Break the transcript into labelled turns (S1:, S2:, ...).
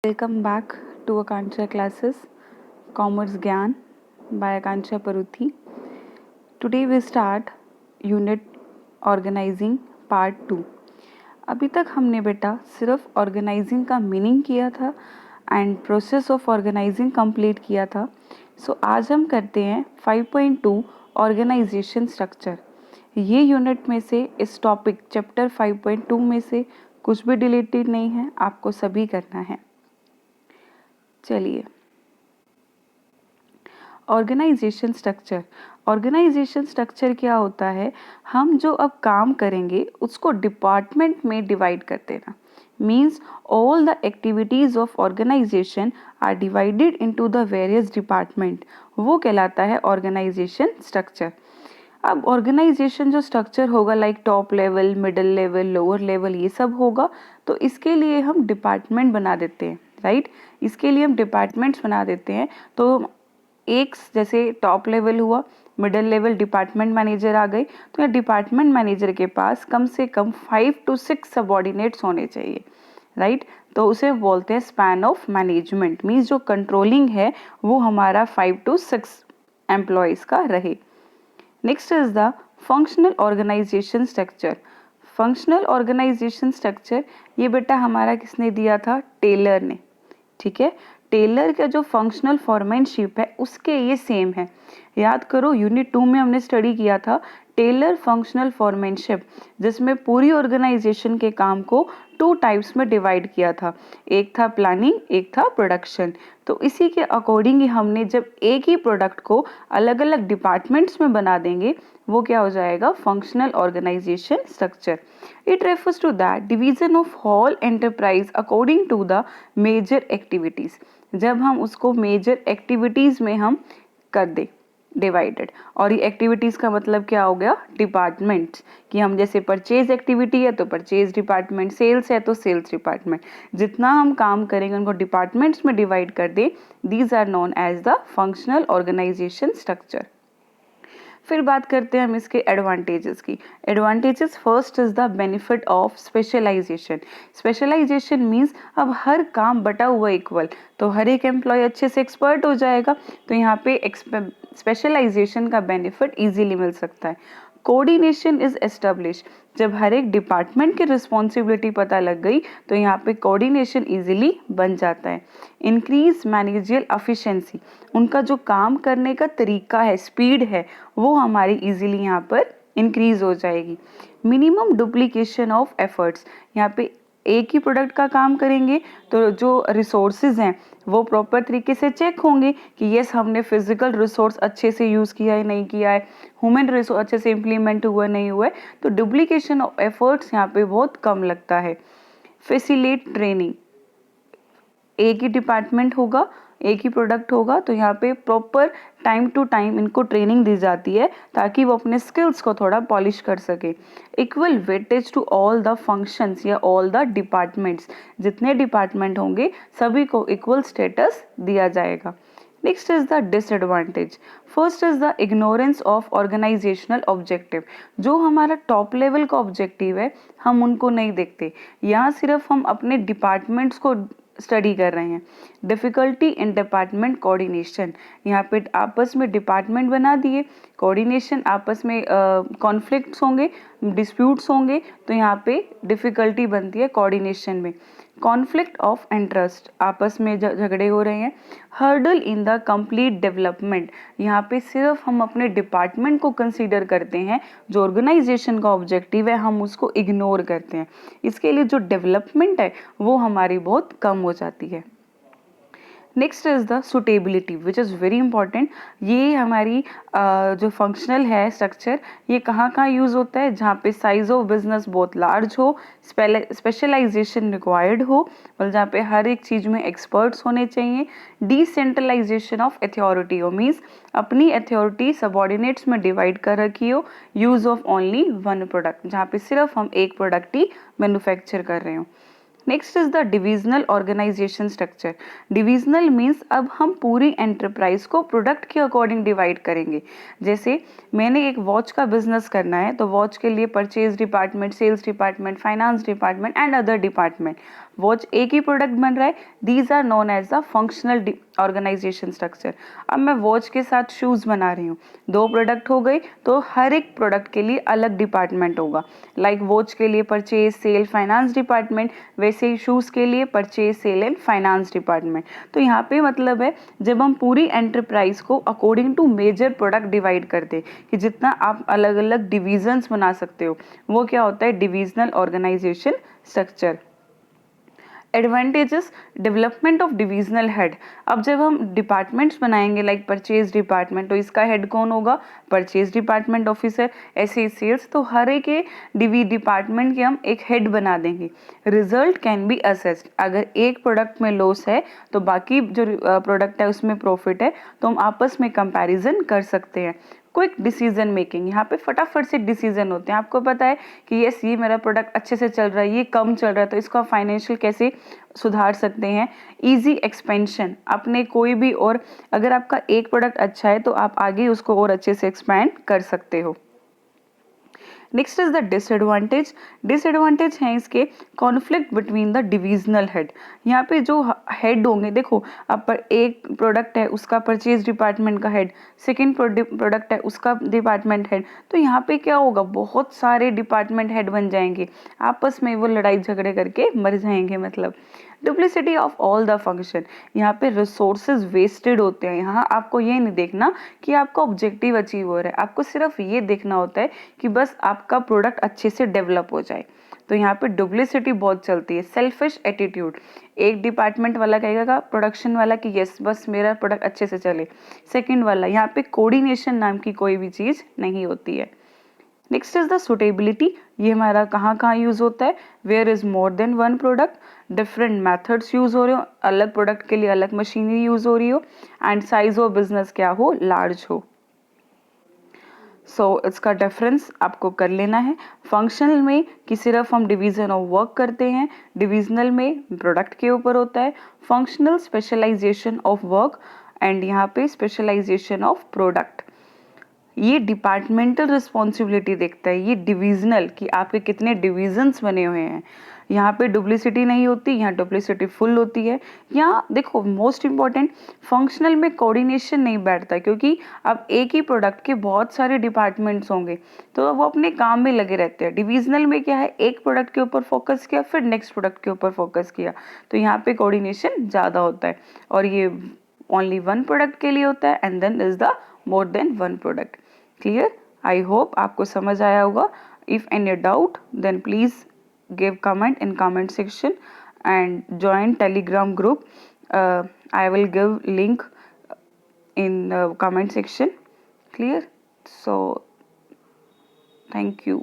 S1: Welcome back to Akanksha classes, Commerce Gyan by Akanksha Paruthi. Today we start Unit Organizing Part 2. अभी तक हमने बेटा सिर्फ organising का मीनिंग किया था and process of organising complete किया था. सो आज हम करते हैं 5.2 ऑर्गेनाइजेशन स्ट्रक्चर. ये यूनिट में से इस टॉपिक चैप्टर 5.2 में से कुछ भी डिलीटेड नहीं है, आपको सभी करना है. चलिए, ऑर्गेनाइजेशन स्ट्रक्चर. ऑर्गेनाइजेशन स्ट्रक्चर क्या होता है? हम जो अब काम करेंगे उसको डिपार्टमेंट में डिवाइड कर देना. Means all the activities of organisation are divided into the various department. वो कहलाता है ऑर्गेनाइजेशन स्ट्रक्चर. अब ऑर्गेनाइजेशन जो स्ट्रक्चर होगा like top level, middle level, lower level, ये सब होगा. तो इसके लिए हम डिपार्टमेंट बना देते हैं, राइट? इसके लिए हम डिपार्टमेंट्स बना देते हैं. तो एक जैसे टॉप लेवल हुआ, मिडिल लेवल डिपार्टमेंट मैनेजर आ गए, तो यहाँ डिपार्टमेंट मैनेजर के पास कम से कम 5 to 6 सबऑर्डिनेट्स होने चाहिए, राइट? तो उसे बोलते हैं स्पैन ऑफ मैनेजमेंट. मीन्स जो कंट्रोलिंग है वो हमारा 5 to 6 एम्प्लॉयज़ का रहे. Next is the functional organisation structure. Functional organisation structure ये बेटा हमारा किसने दिया था? टेलर ने. ठीक है, टेलर का जो फंक्शनल फॉर्मेनशिप है उसके ये सेम है. याद करो, यूनिट 2 में हमने स्टडी किया था टेलर फंक्शनल फॉर्मेनशिप, जिसमें पूरी ऑर्गेनाइजेशन के काम को 2 टाइप्स में डिवाइड किया था. एक था प्लानिंग, एक था प्रोडक्शन. तो इसी के अकॉर्डिंग ही हमने जब एक ही प्रोडक्ट को अलग अलग डिपार्टमेंट्स में बना देंगे वो क्या हो जाएगा? Functional organisation structure. It refers to that division of whole enterprise according to the major activities. जब हम उसको मेजर एक्टिविटीज में हम कर दे डिवाइडेड. और ये एक्टिविटीज का मतलब क्या हो गया? डिपार्टमेंट्स. कि हम जैसे परचेज एक्टिविटी है तो परचेज डिपार्टमेंट, सेल्स है तो सेल्स डिपार्टमेंट. जितना हम काम करेंगे उनको डिपार्टमेंट्स में डिवाइड कर दे. These are known as the functional organisation structure. फिर बात करते हैं हम इसके एडवांटेजेस की. Advantages, first is the benefit of specialisation. Specialisation means अब हर काम बटा हुआ इक्वल, तो हर एक एम्प्लॉय अच्छे से एक्सपर्ट हो जाएगा. तो यहाँ पे स्पेशलाइजेशन का बेनिफिट इजीली मिल सकता है. Coordination is establish. जब हर एक डिपार्टमेंट की रिस्पॉन्सिबिलिटी पता लग गई तो यहाँ पे कोऑर्डिनेशन इजीली बन जाता है. Increase managerial efficiency. उनका जो काम करने का तरीका है, स्पीड है, वो हमारी इजीली यहाँ पर इंक्रीज हो जाएगी. Minimum duplication of efforts. यहाँ पे एक ही प्रोडक्ट का काम करेंगे तो जो रिसोर्सेज हैं वो प्रॉपर तरीके से चेक होंगे कि यस हमने फिजिकल रिसोर्स अच्छे से यूज़ किया है, नहीं किया है, ह्यूमन रिसोर्स अच्छे से इम्प्लीमेंट हुआ नहीं हुआ है. तो डुप्लीकेशन ऑफ एफर्ट्स यहाँ पे बहुत कम लगता है. Facilitate training. एक ही डिपार्टमेंट होगा, एक ही प्रोडक्ट होगा, तो यहाँ पे प्रॉपर टाइम टू टाइम इनको ट्रेनिंग दी जाती है ताकि वो अपने स्किल्स को थोड़ा पॉलिश कर सके. Equal weightage to all the functions या ऑल द डिपार्टमेंट्स. जितने डिपार्टमेंट होंगे सभी को इक्वल स्टेटस दिया जाएगा. Next is the disadvantage. First is the ignorance of organisational objective. जो हमारा टॉप लेवल का ऑब्जेक्टिव है हम उनको नहीं देखते. यहाँ सिर्फ हम अपने डिपार्टमेंट्स को स्टडी कर रहे हैं. Difficulty in department coordination. यहाँ पे आपस में डिपार्टमेंट बना दिए, कोऑर्डिनेशन आपस में कॉन्फ्लिक्ट्स होंगे, डिस्प्यूट्स होंगे, तो यहाँ पे डिफ़िकल्टी बनती है कोऑर्डिनेशन में. Conflict of interest. आपस में झगड़े हो रहे हैं. Hurdle in the complete development. यहाँ पे सिर्फ हम अपने डिपार्टमेंट को कंसीडर करते हैं, जो ऑर्गेनाइजेशन का ऑब्जेक्टिव है हम उसको इग्नोर करते हैं. इसके लिए जो डेवलपमेंट है वो हमारी बहुत कम हो जाती है. Next is the suitability which is very important. ये हमारी जो फंक्शनल है स्ट्रक्चर, ये कहाँ कहाँ यूज़ होता है? जहाँ पे साइज ऑफ बिजनेस बहुत लार्ज हो, स्पेशलाइजेशन रिक्वायर्ड हो, मतलब जहाँ पे हर एक चीज़ में एक्सपर्ट्स होने चाहिए. डिसेंट्रलाइजेशन ऑफ अथॉरिटी हो, मीन्स अपनी अथॉरिटी सबऑर्डिनेट्स में डिवाइड कर रखी हो. Use of only one product, जहाँ पे सिर्फ हम एक प्रोडक्ट ही मैन्युफैक्चर कर रहे हो. Next is the divisional organisation structure. Divisional means अब हम पूरी एंटरप्राइज को प्रोडक्ट के अकॉर्डिंग डिवाइड करेंगे. जैसे मैंने एक वॉच का बिजनेस करना है तो वॉच के लिए purchase department, sales department, finance department and other department. Watch एक ही प्रोडक्ट बन रहा है, these are known as the functional organisation structure. अब मैं वॉच के साथ शूज़ बना रही हूँ, 2 प्रोडक्ट हो गए, तो हर एक प्रोडक्ट के लिए अलग डिपार्टमेंट होगा। लाइक वॉच के लिए परचेज सेल फाइनेंस डिपार्टमेंट, वैसे ही शूज़ के लिए purchase sale and finance department. तो यहाँ पे मतलब है जब हम पूरी एंटरप्राइज को according to major product divide करते हैं कि जितना आप अलग अलग डिविजन्स बना सकते हो, वो क्या होता है divisional organisation structure. Advantages, development of divisional head. अब जब हम डिपार्टमेंट्स बनाएंगे लाइक परचेज डिपार्टमेंट, तो इसका हेड कौन होगा, परचेज डिपार्टमेंट ऑफिसर। ऐसे सेल्स, तो हर एक डिपार्टमेंट के हम एक हेड बना देंगे। रिजल्ट कैन बी असेस्ड, अगर एक प्रोडक्ट में लॉस है तो बाकी जो प्रोडक्ट है उसमें प्रॉफिट है, तो हम आपस में कंपैरिजन कर सकते हैं। क्विक डिसीजन मेकिंग, यहाँ पे फटाफट से डिसीजन होते हैं। आपको पता है कि यस ये मेरा प्रोडक्ट अच्छे से चल रहा है, ये कम चल रहा है, तो इसको आप फाइनेंशियल कैसे सुधार सकते हैं। इजी एक्सपेंशन, अपने कोई भी और अगर आपका एक प्रोडक्ट अच्छा है तो आप आगे उसको और अच्छे से एक्सपैंड कर सकते हो। Next is the disadvantage. Disadvantage है इसके conflict between the divisional head. यहाँ पे जो हेड होंगे, देखो अब पर एक प्रोडक्ट है उसका परचेज डिपार्टमेंट का हेड, सेकेंड प्रोडक्ट है उसका डिपार्टमेंट हेड, तो यहाँ पे क्या होगा बहुत सारे डिपार्टमेंट हेड बन जाएंगे, आपस में वो लड़ाई झगड़े करके मर जाएंगे। मतलब duplicity of all the function, यहाँ पे रिसोर्सेज वेस्टेड होते हैं। यहाँ आपको ये नहीं देखना कि आपका ऑब्जेक्टिव अचीव हो रहा है, आपको सिर्फ ये देखना होता है कि बस आपका प्रोडक्ट अच्छे से डेवलप हो जाए। तो यहाँ पे डुप्लिसिटी बहुत चलती है। सेल्फिश एटीट्यूड, एक डिपार्टमेंट वाला कहेगा प्रोडक्शन वाला कि यस बस मेरा प्रोडक्ट अच्छे से चले, सेकंड वाला, यहाँ पे कोऑर्डिनेशन नाम की कोई भी चीज़ नहीं होती है। नेक्स्ट इज द सुटेबिलिटी, ये हमारा कहाँ कहाँ यूज होता है, where is more than one product, different methods use हो रहे हो, अलग प्रोडक्ट के लिए अलग मशीनरी यूज हो रही हो, एंड साइज ऑफ बिजनेस क्या हो, लार्ज हो। सो इसका डिफरेंस आपको कर लेना है। फंक्शनल में कि सिर्फ हम डिवीजन ऑफ वर्क करते हैं, डिविजनल में प्रोडक्ट के ऊपर होता है। Functional specialisation of work, and यहाँ पे स्पेशलाइजेशन ऑफ प्रोडक्ट। ये डिपार्टमेंटल रिस्पॉन्सिबिलिटी देखता है, ये डिविजनल कि आपके कितने डिविजन्स बने हुए हैं। यहाँ पे डुप्लिसिटी नहीं होती, यहाँ डुप्लिसिटी फुल होती है। यहाँ देखो मोस्ट इंपॉर्टेंट, फंक्शनल में कोऑर्डिनेशन नहीं बैठता क्योंकि अब एक ही प्रोडक्ट के बहुत सारे डिपार्टमेंट्स होंगे तो वो अपने काम में लगे रहते हैं। डिविजनल में क्या है, एक प्रोडक्ट के ऊपर फोकस किया फिर नेक्स्ट प्रोडक्ट के ऊपर फोकस किया, तो यहाँ पे कोऑर्डिनेशन ज़्यादा होता है। और ये ओनली वन प्रोडक्ट के लिए होता है, and then is the more than one product. Clear, I hope आपको समझ आया होगा। If any doubt then please give comment in comment section and join telegram group. I will give link in comment section. Clear? So thank you.